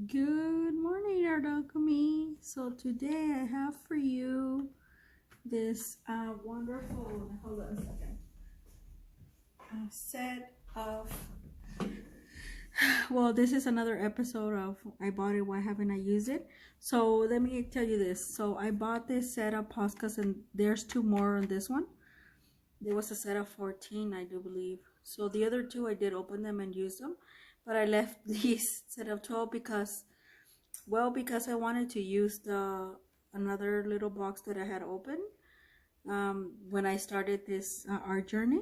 Good morning, Art-Alchemy. So today I have for you this wonderful, hold on a second, set of, well, this is another episode of I bought it, why haven't I used it? So let me tell you this. So I bought this set of Poscas and there's two more on this one. There was a set of 14, I do believe. So the other two I did open them and use them, but I left these set of 12 because I wanted to use the another little box that I had opened when I started this art journey,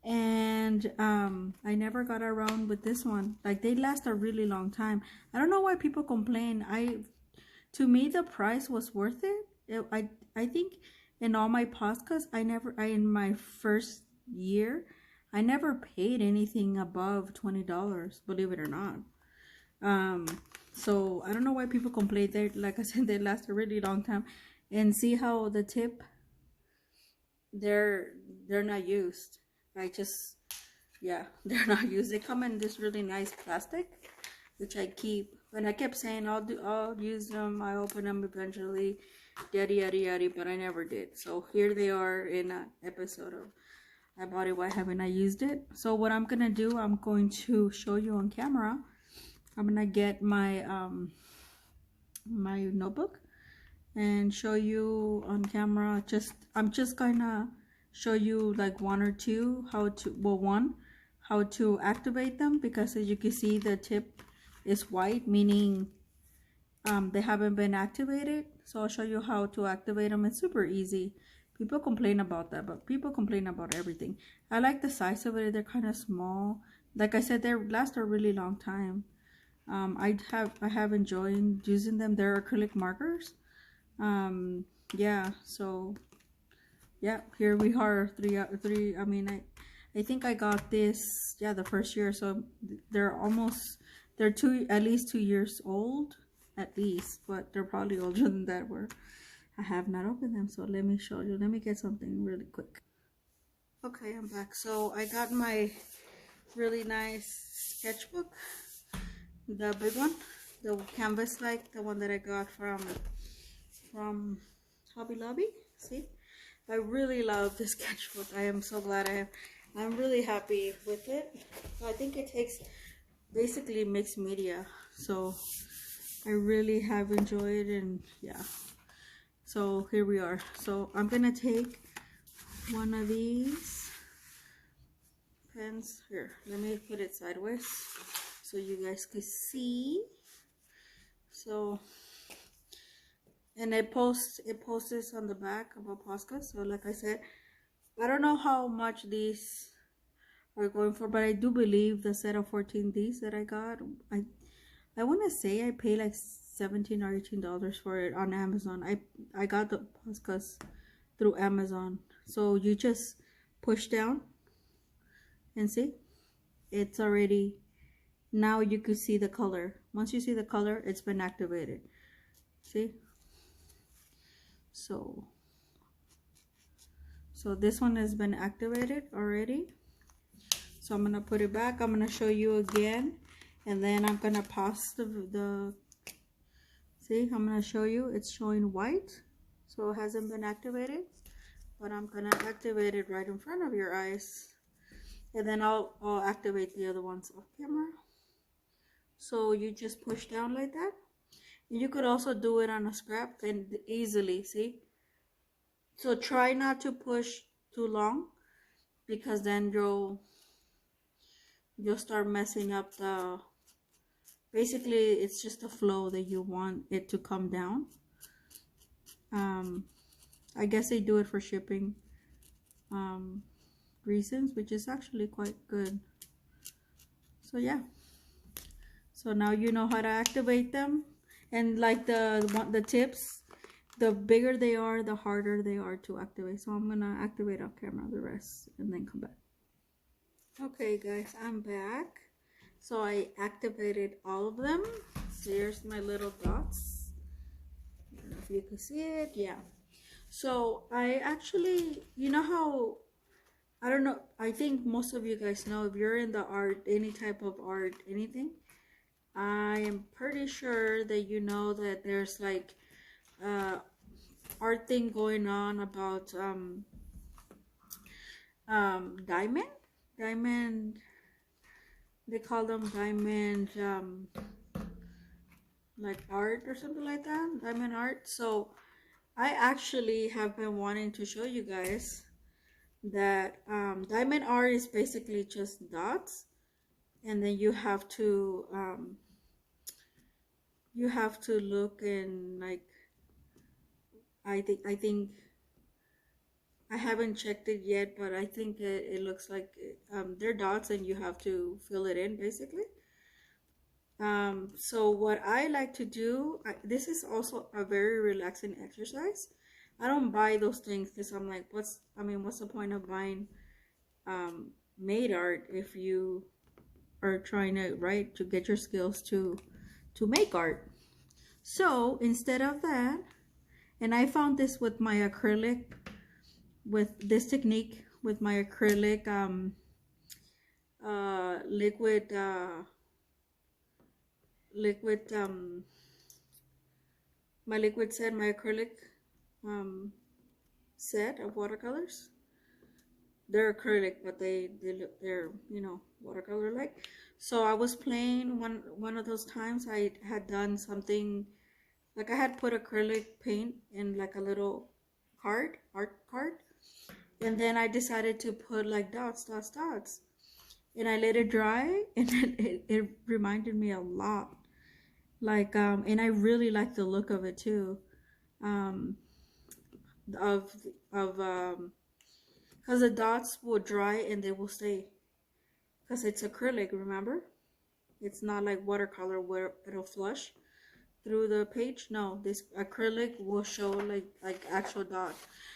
and I never got around with this one. Like, they last a really long time. I don't know why people complain. To me, the price was worth it. I think in all my podcasts, in my first year, I never paid anything above $20, believe it or not. So I don't know why people complain. They, like I said, they last a really long time. And see how the tip, they're not used. Yeah, they're not used. They come in this really nice plastic, which I keep. And I kept saying I'll use them, I open them eventually, yada yada yada, but I never did. So here they are in an episode of I bought it, why haven't I used it? So what I'm gonna do, I'm going to show you on camera. I'm gonna get my my notebook and show you on camera. I'm just gonna show you like one or two how to activate them, because as you can see the tip is white, meaning they haven't been activated. So I'll show you how to activate them. It's super easy. People complain about that, but people complain about everything. I like the size of it. They're kind of small. Like I said, they last a really long time. I have enjoyed using them. They're acrylic markers. Yeah, so yeah, here we are. Three. I mean, I think I got this, yeah, the first year. So they're at least 2 years old, at least, but they're probably older than that. Where I have not opened them. So let me show you. Let me get something really quick. Okay, I'm back. So I got my really nice sketchbook. The big one, the canvas, like the one that I got from Hobby Lobby. See, I really love this sketchbook. I am so glad I'm really happy with it. I think it takes basically mixed media, so I really have enjoyed it. And yeah, so here we are. So I'm gonna take one of these pens here. Let me put it sideways so you guys can see. So, and it posts this on the back of a Posca. So like I said, I don't know how much these are going for, but I do believe the set of 14 these that I got, I want to say I paid like $17 or $18 for it on Amazon. I got the Poscas through Amazon. So you just push down and see, it's already, now you can see the color. Once you see the color, it's been activated. See? So this one has been activated already. So I'm gonna put it back. I'm gonna show you again, and then I'm gonna pause the see, I'm gonna show you. It's showing white, so it hasn't been activated, but I'm gonna activate it right in front of your eyes, and then I'll activate the other ones off camera. So you just push down like that. You could also do it on a scrap and easily, see? So try not to push too long, because then you'll start messing up the, basically it's just a flow that you want it to come down. I guess they do it for shipping reasons, which is actually quite good. So yeah, so now you know how to activate them. And like the tips, the bigger they are, the harder they are to activate. So I'm gonna activate off camera the rest and then come back. Okay guys, I'm back. So I activated all of them. So here's my little dots. I don't know if you can see it. Yeah. So I actually, you know how, I don't know, I think most of you guys know, if you're in the art, any type of art, anything, I am pretty sure that you know that there's like art thing going on about diamond, they call them diamond like art or something like that, diamond art. So I actually have been wanting to show you guys that diamond art is basically just dots, and then you have to look in, like, I think I haven't checked it yet, but I think it looks like they're dots and you have to fill it in basically. So what I like to do, this is also a very relaxing exercise. I don't buy those things because I'm like, what's the point of buying made art if you are trying to, right, to get your skills to make art. So instead of that, and I found this with my acrylic, with this technique with my acrylic liquid my liquid set, my acrylic set of watercolors. They're acrylic, but they're, you know, watercolor like. So I was playing one of those times I had done something like I had put acrylic paint in like a little art card, and then I decided to put like dots, and I let it dry, and it reminded me a lot, like and I really like the look of it too, um of because the dots will dry and they will stay, because it's acrylic, remember, it's not like watercolor where it'll flush through the page. No, this acrylic will show like actual dot.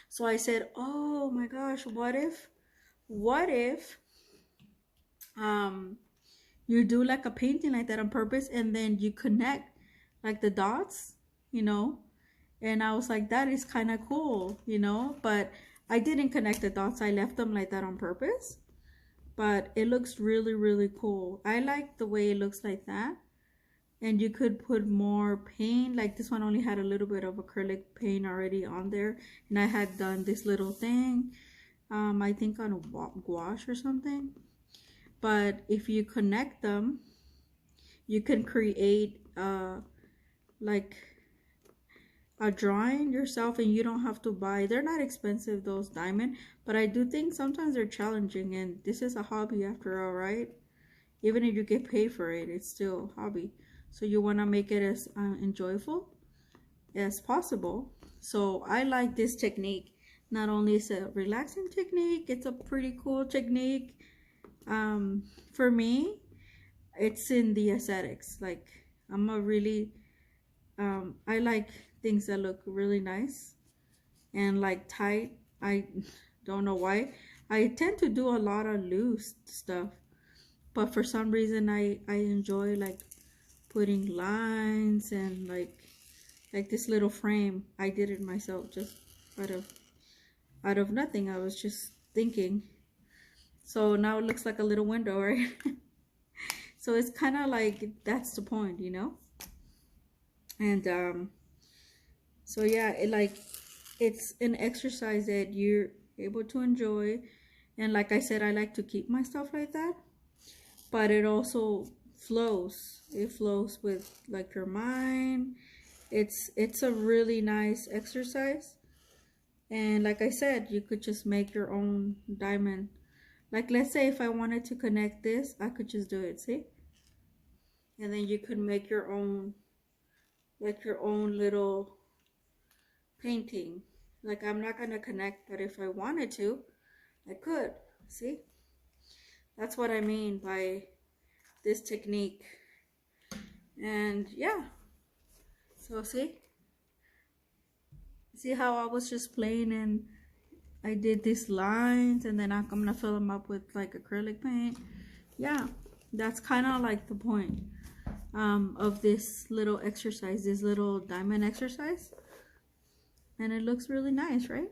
So I said, oh my gosh, what if you do like a painting like that on purpose, and then you connect like the dots, you know. And I was like, that is kind of cool, you know. But I didn't connect the dots, I left them like that on purpose, but it looks really, really cool. I like the way it looks like that. And you could put more paint, like this one only had a little bit of acrylic paint already on there, and I had done this little thing, I think on a gouache or something. But if you connect them, you can create like a drawing yourself, and you don't have to buy, they're not expensive, those diamond, but I do think sometimes they're challenging, and this is a hobby after all, right? Even if you get paid for it, it's still a hobby. So you want to make it as enjoyable as possible. So I like this technique. Not only is it a relaxing technique, it's a pretty cool technique. For me, it's in the aesthetics. Like, I'm a really I like things that look really nice and like tight. I don't know why. I tend to do a lot of loose stuff, but for some reason I enjoy like putting lines and like this little frame. I did it myself just out of nothing. I was just thinking. So now it looks like a little window, right? So it's kind of like, that's the point, you know? And so yeah, it's an exercise that you're able to enjoy. And like I said, I like to keep my stuff like that, but it also flows. It flows with like your mind. It's a really nice exercise. And like I said, you could just make your own diamond. Like, let's say if I wanted to connect this, I could just do it, see? And then you could make your own, like your own little painting. Like, I'm not gonna connect, but if I wanted to, I could, see? That's what I mean by this technique. And yeah, so see how I was just playing, and I did these lines, and then I'm gonna fill them up with like acrylic paint. Yeah, that's kind of like the point of this little exercise, this little diamond exercise. And it looks really nice, right?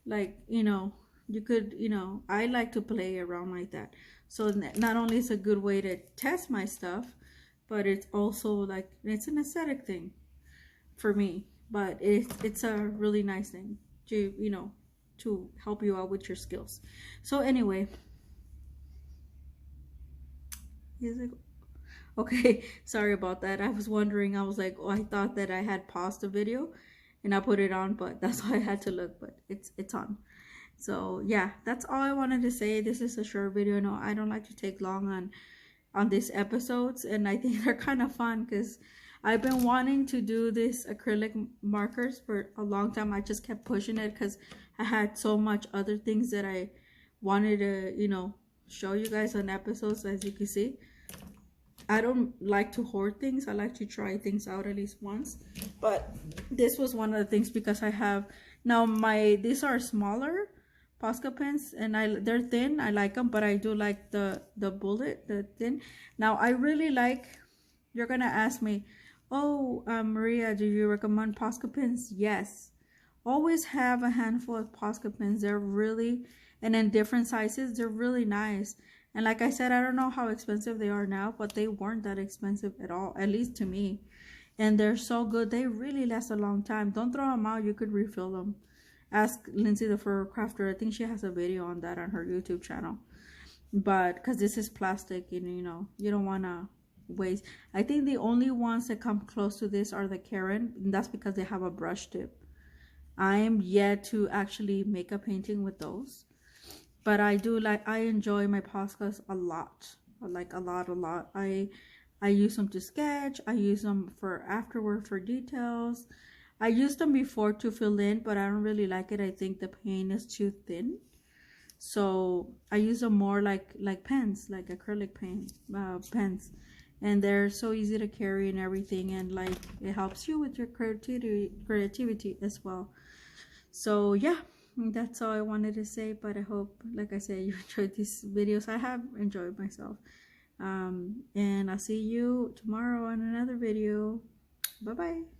Like, you know, you could, you know, I like to play around like that. So not only is a good way to test my stuff, but it's also like, it's an aesthetic thing for me, but it's a really nice thing to, you know, to help you out with your skills. So anyway, he's like, okay, sorry about that. I was wondering, I was like, oh, I thought that I had paused the video and I put it on, but that's why I had to look, but it's on. So yeah, that's all I wanted to say. This is a short video. No, I don't like to take long on these episodes, and I think they're kind of fun because I've been wanting to do this acrylic markers for a long time. I just kept pushing it because I had so much other things that I wanted to, you know, show you guys on episodes. As you can see, I don't like to hoard things. I like to try things out at least once. But this was one of the things because I have now these are smaller Posca pens, and they're thin. I like them, but I do like the bullet, the thin. Now I really like. You're gonna ask me, oh, Maria, do you recommend Posca pens? Yes. Always have a handful of Posca pens. They're really, and in different sizes, they're really nice. And like I said, I don't know how expensive they are now, but they weren't that expensive at all, at least to me. And they're so good. They really last a long time. Don't throw them out. You could refill them. Ask Lindsay the Fur Crafter. I think she has a video on that on her YouTube channel. But because this is plastic, and you know, you don't want to waste. I think the only ones that come close to this are the Karen, and that's because they have a brush tip. I am yet to actually make a painting with those, but I do like, I enjoy my Poscas a lot, like a lot. I use them to sketch. I use them for afterward for details. I used them before to fill in, but I don't really like it. I think the paint is too thin. So I use them more like pens, like acrylic paint pens. And they're so easy to carry and everything. And like, it helps you with your creativity as well. So yeah, that's all I wanted to say. But I hope, like I said, you enjoyed these videos. I have enjoyed myself. And I'll see you tomorrow on another video. Bye bye.